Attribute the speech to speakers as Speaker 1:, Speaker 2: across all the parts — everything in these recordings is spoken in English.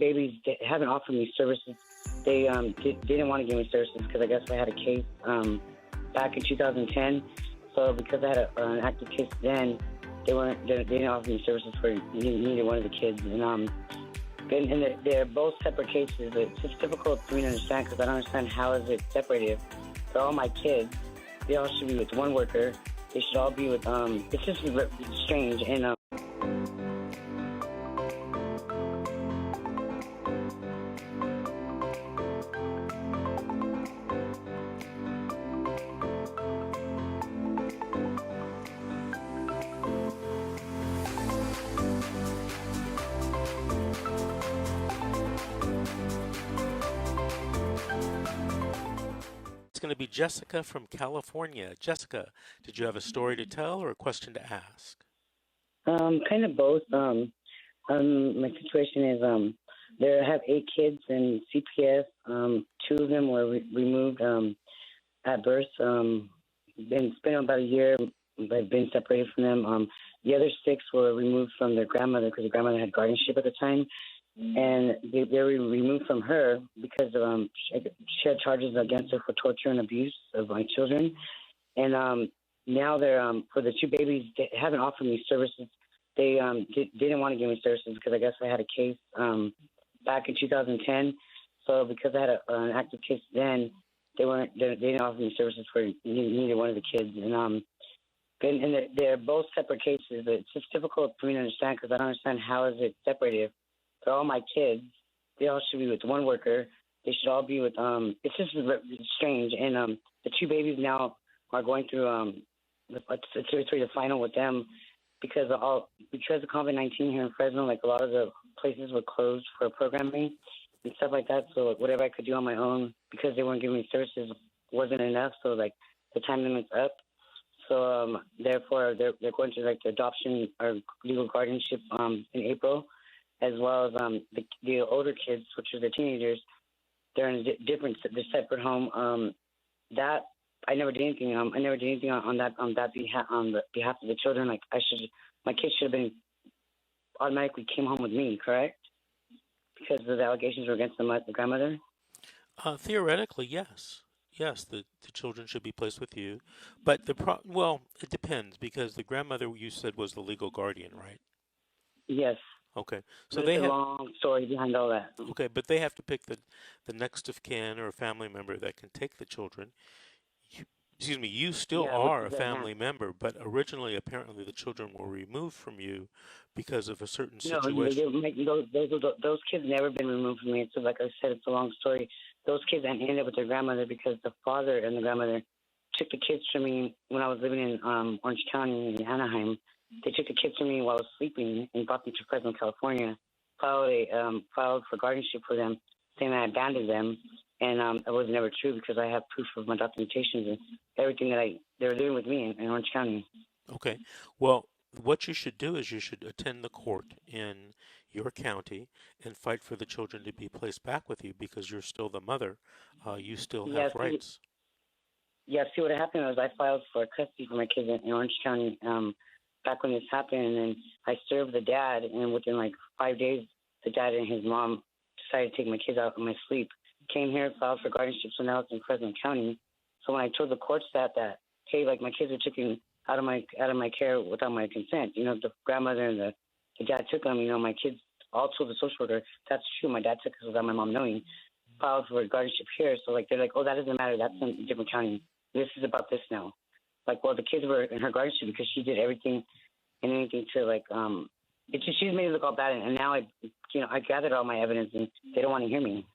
Speaker 1: babies they haven't offered me services. They didn't want to give me services because I guess I had a case back in 2010. So because I had an active case then, they didn't offer me services for neither one of the kids. And they're both separate cases. It's just difficult for me to understand because I don't understand how is it separated. They're all my kids. They all should be with one worker. They should all be with, it's just strange. And
Speaker 2: It's going to be Jessica from California. Jessica, did you have a story to tell or a question to ask?
Speaker 1: kind of both. My situation is I have 8 kids in CPS. 2 of them were removed at birth. It's been about a year. I've been separated from them. The other 6 were removed from their grandmother because the grandmother had guardianship at the time. And they were removed from her because she had charges against her for torture and abuse of my children. And now they're, for the 2 babies, they haven't offered me services. They didn't want to give me services because I guess I had a case back in 2010. So because I had an active case then, they didn't offer me services for neither one of the kids. And they're both separate cases. It's just difficult for me to understand because I don't understand how is it separated. They're all my kids. They all should be with one worker. They should all be with, it's just strange. And the 2 babies now are going through the final with them because of COVID-19 here in Fresno, like a lot of the places were closed for programming and stuff like that. So whatever I could do on my own, because they weren't giving me services, wasn't enough. So like the time limit's up. So therefore they're going to like the adoption or legal guardianship in April. As well as the older kids, which are the teenagers, they're in they're separate home. That I never did anything. I never did anything on the behalf of the children. Like my kids should have been automatically came home with me, correct? Because the allegations were against the grandmother.
Speaker 2: Theoretically, yes. Yes, the children should be placed with you, but well, it depends because the grandmother you said was the legal guardian, right?
Speaker 1: Yes.
Speaker 2: Okay, so
Speaker 1: there's a long story behind all that.
Speaker 2: Okay, but they have to pick the next of kin or a family member that can take the children. You still are a family member, but originally apparently the children were removed from you because of a certain situation.
Speaker 1: No, those kids never been removed from me. So like I said, it's a long story. Those kids ended up with their grandmother because the father and the grandmother took the kids from me when I was living in Orange County in Anaheim. They took the kids from me while I was sleeping and brought them to Fresno, California. Filed for guardianship for them, saying I abandoned them, and it was never true because I have proof of my documentations and everything that they were living with me in Orange County.
Speaker 2: Okay, well, what you should do is you should attend the court in your county and fight for the children to be placed back with you because you're still the mother. You still have rights.
Speaker 1: See what happened was I filed for custody for my kids in Orange County. Back when this happened, and then I served the dad, and within like 5 days, the dad and his mom decided to take my kids out in my sleep. Came here, filed for guardianship, so now it's in Fresno County. So when I told the courts that hey, like my kids were taken out of my care without my consent, the grandmother and the dad took them. My kids all told the social worker that's true. My dad took us without my mom knowing. Filed for guardianship here, so like they're like, oh, that doesn't matter. That's in a different county. This is about this now. Like, well, the kids were in her guardianship because she did everything and anything to, like, she's made it look all bad. And now I gathered all my evidence and they don't want to hear me.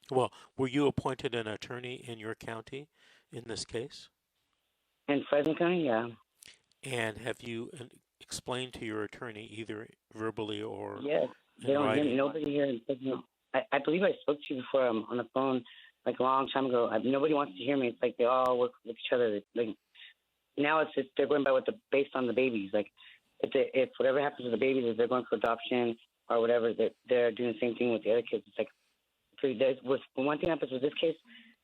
Speaker 2: Well, were you appointed an attorney in your county in this case?
Speaker 1: In Fresno County, yeah.
Speaker 2: And have you explained to your attorney either verbally or
Speaker 1: yes, they don't hear me. Nobody here in Fresno. I believe I spoke to you before on the phone, like a long time ago. Nobody wants to hear me. It's like they all work with each other. Like, now it's just they're going by based on the babies. Like if whatever happens to the babies, if they're going for adoption or whatever, they're doing the same thing with the other kids. It's like when one thing happens with this case,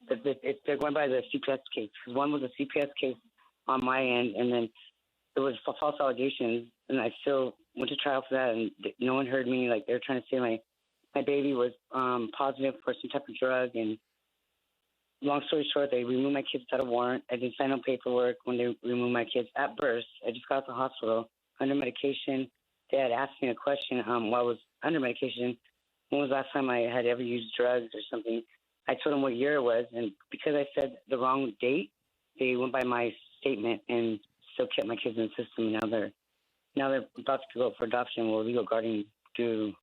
Speaker 1: they're going by the CPS case. One was a CPS case on my end, and then there was false allegations, and I still went to trial for that, and no one heard me. Like they're trying to say my baby was positive for some type of drug. And long story short, they removed my kids without a warrant. I didn't sign no paperwork when they removed my kids at birth. I just got out of the hospital under medication. They had asked me a question while I was under medication. When was the last time I had ever used drugs or something? I told them what year it was, and because I said the wrong date, they went by my statement and still kept my kids in the system. Now they're about to go for adoption. Well, legal guardian do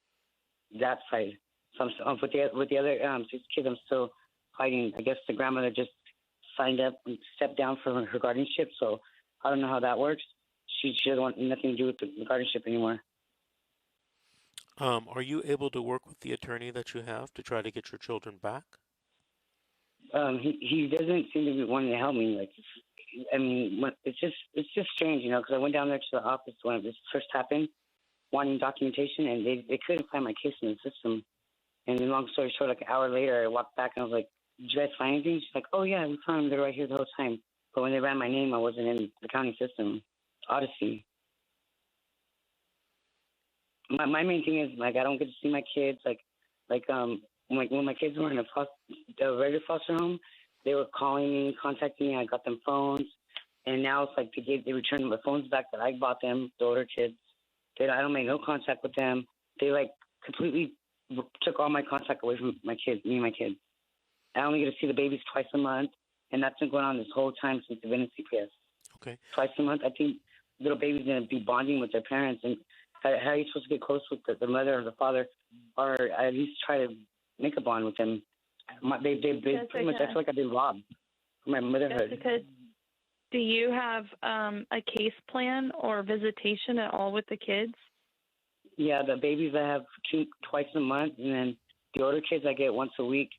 Speaker 1: that side. So I'm with the other 6 kids. I'm still fighting. I guess the grandmother just signed up and stepped down from her guardianship. So I don't know how that works. She doesn't want nothing to do with the guardianship anymore.
Speaker 2: Are you able to work with the attorney that you have to try to get your children back?
Speaker 1: He doesn't seem to be wanting to help me. Like, I mean, it's just strange, you know, because I went down there to the office when this first happened, wanting documentation, and they couldn't find my case in the system. And then, long story short, like an hour later, I walked back and I was like, "Did you guys find anything?" She's like, "Oh yeah, we found them. They're right here the whole time." But when they ran my name, I wasn't in the county system. Odyssey. My main thing is, like, I don't get to see my kids. When my kids were in a regular foster home, they were calling me, contacting me. I got them phones, and now it's like they returned the phones back that I bought them. The older kids, I don't make no contact with them. They like completely took all my contact away from my kids, me and my kids. I only get to see the babies twice a month, and that's been going on this whole time since they've been in CPS.
Speaker 2: Okay.
Speaker 1: Twice a month. I think little babies going to be bonding with their parents, and how are you supposed to get close with the mother or the father, or at least try to make a bond with them? They pretty much, I feel like I've been robbed from my motherhood.
Speaker 3: Jessica, do you have a case plan or visitation at all with the kids?
Speaker 1: Yeah, the babies I have twice a month, and then the older kids I get once a week.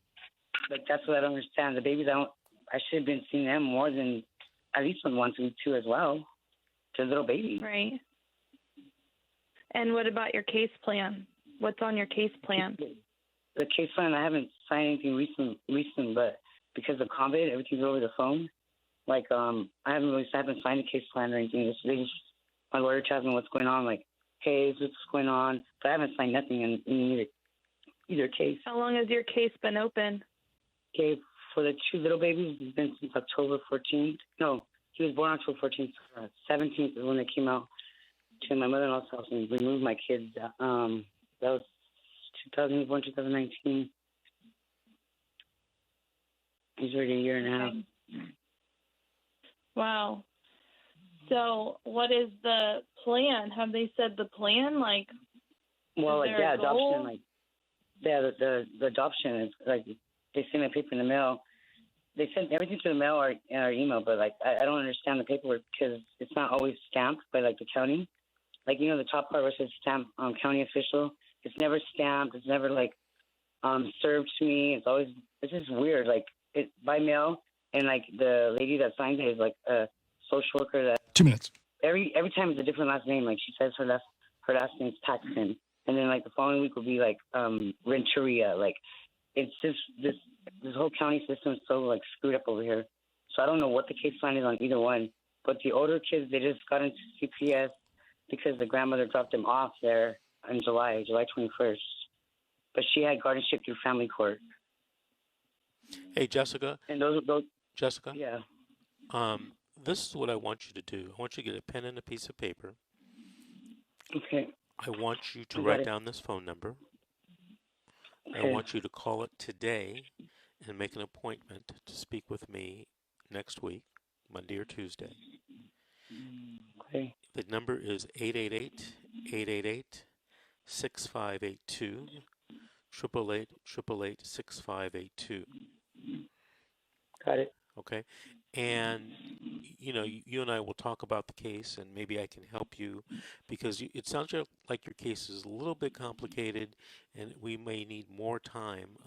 Speaker 1: Like, that's what I don't understand. The babies, I should have been seeing them more than at least once a week too as well. They're little babies.
Speaker 3: Right. And what about your case plan? What's on your case plan?
Speaker 1: The case plan, I haven't signed anything recent, but because of COVID, everything's over the phone. Like, I haven't signed a case plan or anything. My lawyer tells me what's going on. Like, hey, this is what's going on, but I haven't signed nothing in either case.
Speaker 3: How long has your case been open?
Speaker 1: Okay, for the 2 little babies, it's been since October 14th. No, he was born October 14th. 17th is when they came out to my mother-in-law's house and removed my kids. That was 2001, 2019. He's already a year and a half.
Speaker 3: Wow. So what is the plan? Have they said the plan? Like,
Speaker 1: well, like, yeah,
Speaker 3: goal?
Speaker 1: adoption. Like, yeah, the adoption is like they send me paper in the mail. They send everything to the mail or email, but like I don't understand the paperwork because it's not always stamped by like the county. Like, you know, the top part where it says stamp county official. It's never stamped. It's never like served to me. It's just weird. Like, it by mail, and like the lady that signed it is like a social worker. That
Speaker 4: 2 minutes.
Speaker 1: Every time it's a different last name. Like, she says her last name's Paxton, and then like the following week will be like Renteria. Like, it's just this whole county system is so like screwed up over here. So I don't know what the case plan is on either one. But the older kids, they just got into CPS because the grandmother dropped them off there in July 21st. But she had guardianship through family court.
Speaker 2: Hey, Jessica.
Speaker 1: And those
Speaker 2: Jessica.
Speaker 1: Yeah.
Speaker 2: This is what I want you to do. I want you to get a pen and a piece of paper.
Speaker 1: Okay.
Speaker 2: I want you to write down this phone number.
Speaker 1: Okay.
Speaker 2: I want you to call it today and make an appointment to speak with me next week, Monday or Tuesday.
Speaker 1: Okay.
Speaker 2: The number is 888-888-6582, 888-888-6582.
Speaker 1: Got it.
Speaker 2: Okay, and you know, you and I will talk about the case, and maybe I can help you because it sounds like your case is a little bit complicated, and we may need more time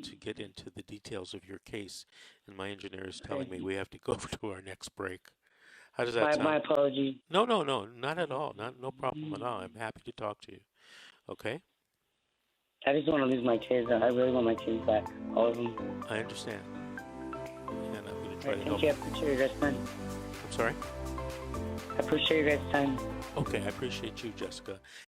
Speaker 2: to get into the details of your case. And my engineer is telling me we have to go to our next break. How does that sound?
Speaker 1: My apologies.
Speaker 2: No, not at all. No problem at all. I'm happy to talk to you. Okay.
Speaker 1: I just don't want to lose my kids. I really want my kids back, all of them.
Speaker 2: I understand. And I'm going to try to help.
Speaker 1: Thank you. I appreciate your guys' time.
Speaker 2: I'm sorry?
Speaker 1: I appreciate your guys' time.
Speaker 2: Okay, I appreciate you, Jessica.